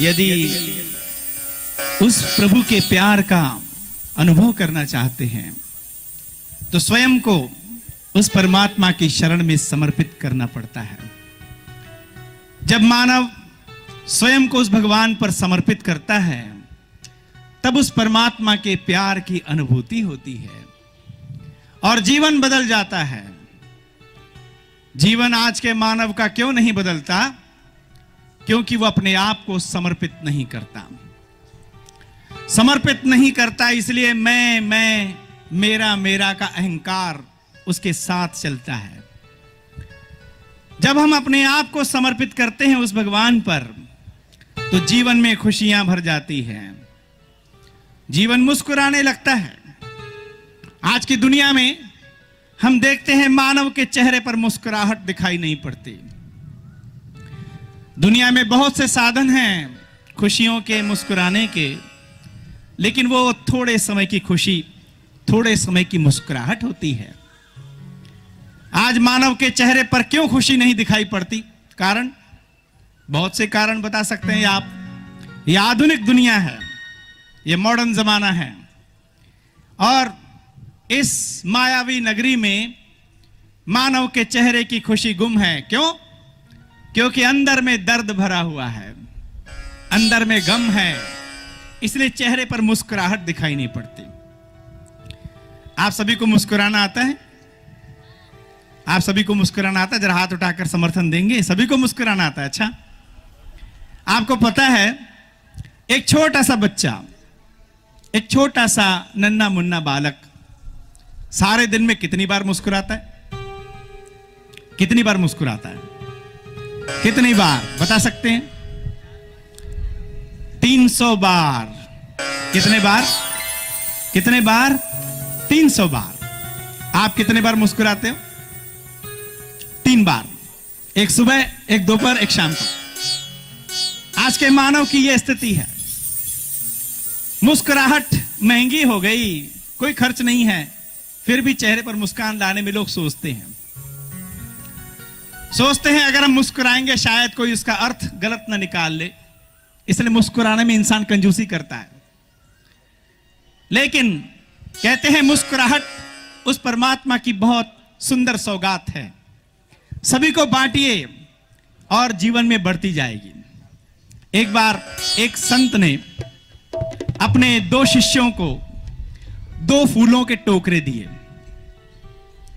यदि उस प्रभु के प्यार का अनुभव करना चाहते हैं तो स्वयं को उस परमात्मा की शरण में समर्पित करना पड़ता है। जब मानव स्वयं को उस भगवान पर समर्पित करता है तब उस परमात्मा के प्यार की अनुभूति होती है और जीवन बदल जाता है। जीवन आज के मानव का क्यों नहीं बदलता? क्योंकि वो अपने आप को समर्पित नहीं करता। समर्पित नहीं करता इसलिए मैं मेरा मेरा का अहंकार उसके साथ चलता है। जब हम अपने आप को समर्पित करते हैं उस भगवान पर तो जीवन में खुशियां भर जाती हैं, जीवन मुस्कुराने लगता है। आज की दुनिया में हम देखते हैं मानव के चेहरे पर मुस्कुराहट दिखाई नहीं पड़ती। दुनिया में बहुत से साधन हैं खुशियों के, मुस्कुराने के, लेकिन वो थोड़े समय की खुशी, थोड़े समय की मुस्कुराहट होती है। आज मानव के चेहरे पर क्यों खुशी नहीं दिखाई पड़ती? कारण, बहुत से कारण बता सकते हैं आप। ये आधुनिक दुनिया है, ये मॉडर्न जमाना है और इस मायावी नगरी में मानव के चेहरे की खुशी गुम है। क्यों? क्योंकि अंदर में दर्द भरा हुआ है, अंदर में गम है, इसलिए चेहरे पर मुस्कुराहट दिखाई नहीं पड़ती। आप सभी को मुस्कुराना आता है? आप सभी को मुस्कुराना आता है? जरा हाथ उठाकर समर्थन देंगे। सभी को मुस्कुराना आता है? अच्छा, आपको पता है एक छोटा सा बच्चा, एक छोटा सा नन्हा मुन्ना बालक सारे दिन में कितनी बार मुस्कुराता है? कितनी बार मुस्कुराता है? कितनी बार बता सकते हैं? 300 बार। कितने बार? कितने बार? 300 बार। आप कितने बार मुस्कुराते हो? 3 बार, एक सुबह, एक दोपहर, एक शाम को। आज के मानव की यह स्थिति है। मुस्कुराहट महंगी हो गई, कोई खर्च नहीं है, फिर भी चेहरे पर मुस्कान लाने में लोग सोचते हैं अगर हम मुस्कुराएंगे शायद कोई उसका अर्थ गलत ना निकाल ले, इसलिए मुस्कुराने में इंसान कंजूसी करता है। लेकिन कहते हैं मुस्कुराहट उस परमात्मा की बहुत सुंदर सौगात है, सभी को बांटिए और जीवन में बढ़ती जाएगी। एक बार एक संत ने अपने 2 शिष्यों को 2 फूलों के टोकरे दिए।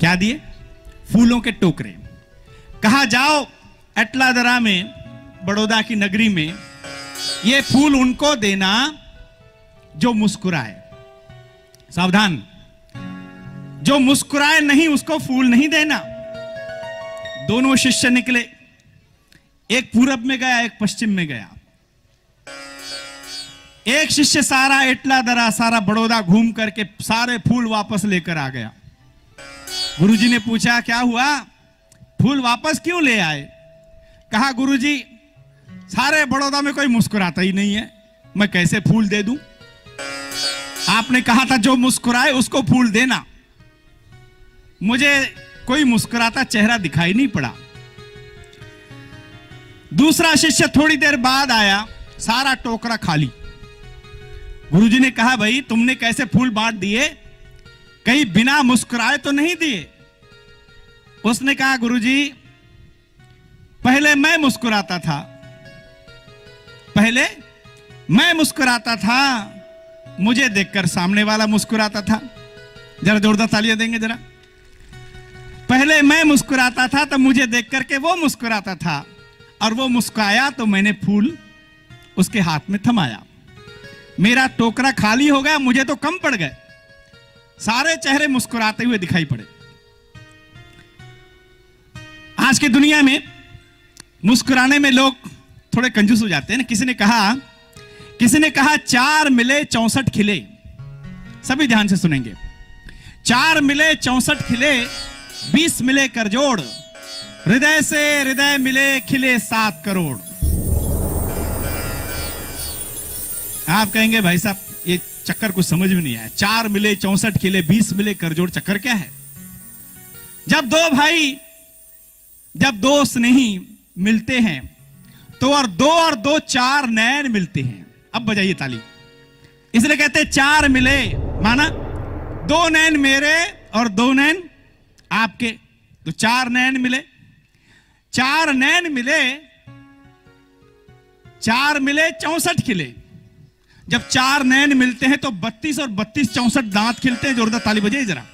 क्या दिए? फूलों के टोकरे। कहा जाओ अटलादरा में, बड़ौदा की नगरी में, ये फूल उनको देना जो मुस्कुराए। सावधान, जो मुस्कुराए नहीं उसको फूल नहीं देना। दोनों शिष्य निकले, एक पूरब में गया, एक पश्चिम में गया। एक शिष्य सारा अटलादरा, सारा बड़ौदा घूम करके सारे फूल वापस लेकर आ गया। गुरुजी ने पूछा क्या हुआ, फूल वापस क्यों ले आए? कहा गुरुजी सारे बड़ौदा में कोई मुस्कुराता ही नहीं है, मैं कैसे फूल दे दूं? आपने कहा था जो मुस्कुराए उसको फूल देना, मुझे कोई मुस्कुराता चेहरा दिखाई नहीं पड़ा। दूसरा शिष्य थोड़ी देर बाद आया, सारा टोकरा खाली। गुरुजी ने कहा भाई तुमने कैसे फूल बांट दिए, कहीं बिना मुस्कुराए तो नहीं दिए? उसने कहा गुरुजी पहले मैं मुस्कुराता था, पहले मैं मुस्कुराता था, मुझे देखकर सामने वाला मुस्कुराता था। जरा जोरदार तालियां देंगे जरा। पहले मैं मुस्कुराता था तो मुझे देख करके वो मुस्कुराता था, और वो मुस्कुराया तो मैंने फूल उसके हाथ में थमाया। मेरा टोकरा खाली हो गया, मुझे तो कम पड़ गए, सारे चेहरे मुस्कुराते हुए दिखाई पड़े। आज की दुनिया में मुस्कुराने में लोग थोड़े कंजूस हो जाते हैं ना। किसी ने कहा 4 मिले 64 खिले। सभी ध्यान से सुनेंगे। 4 मिले 64 खिले, 20 मिले कर जोड़, हृदय से हृदय मिले खिले 7 करोड़। आप कहेंगे भाई साहब ये चक्कर कुछ समझ में नहीं आया। 4 मिले 64 खिले, 20 मिले कर जोड़, चक्कर क्या है? जब 2 भाई, जब 2 स्नेही मिलते हैं तो और दो चार नैन मिलते हैं। अब बजाइए ताली। इसलिए कहते चार मिले, माना दो नैन मेरे और दो नैन आपके, तो चार नैन मिले। चार नैन मिले, चार मिले 64 खिले। जब चार नैन मिलते हैं तो 32 और 32 64 दांत खिलते हैं। जोरदार ताली बजाइए जरा।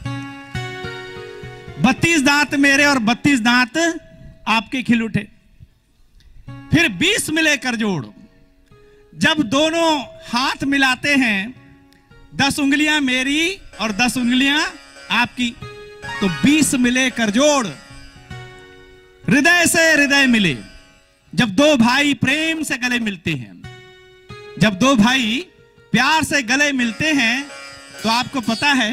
32 दांत मेरे और 32 दांत आपके खिल उठे। फिर 20 मिले कर जोड़। जब दोनों हाथ मिलाते हैं, 10 उंगलियां मेरी और 10 उंगलियां आपकी, तो 20 मिले कर जोड़। हृदय से हृदय मिले। जब दो भाई प्रेम से गले मिलते हैं, जब दो भाई प्यार से गले मिलते हैं, तो आपको पता है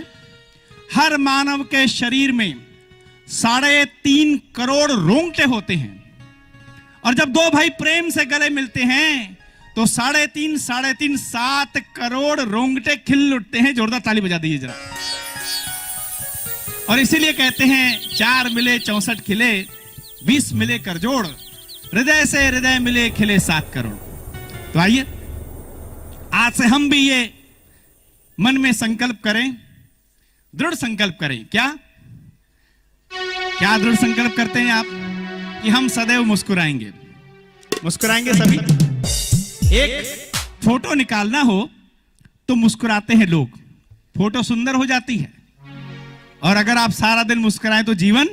हर मानव के शरीर में 3.5 करोड़ रोंगटे होते हैं। और जब दो भाई प्रेम से गले मिलते हैं तो 3.5 7 करोड़ रोंगटे खिल उठते हैं। जोरदार ताली बजा दीजिए जरा। और इसीलिए कहते हैं 4 मिले 64 खिले, 20 मिले कर जोड़, हृदय से हृदय मिले खिले 7 करोड़। तो आइए आज से हम भी ये मन में संकल्प करें, दृढ़ संकल्प करें। क्या क्या दृढ़ संकल्प करते हैं आप? कि हम सदैव मुस्कुराएंगे। मुस्कुराएंगे सभी। एक फोटो निकालना हो तो मुस्कुराते हैं लोग, फोटो सुंदर हो जाती है। और अगर आप सारा दिन मुस्कुराएं तो जीवन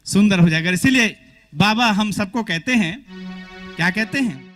सुंदर हो जाएगा। इसीलिए बाबा हम सबको कहते हैं, क्या कहते हैं?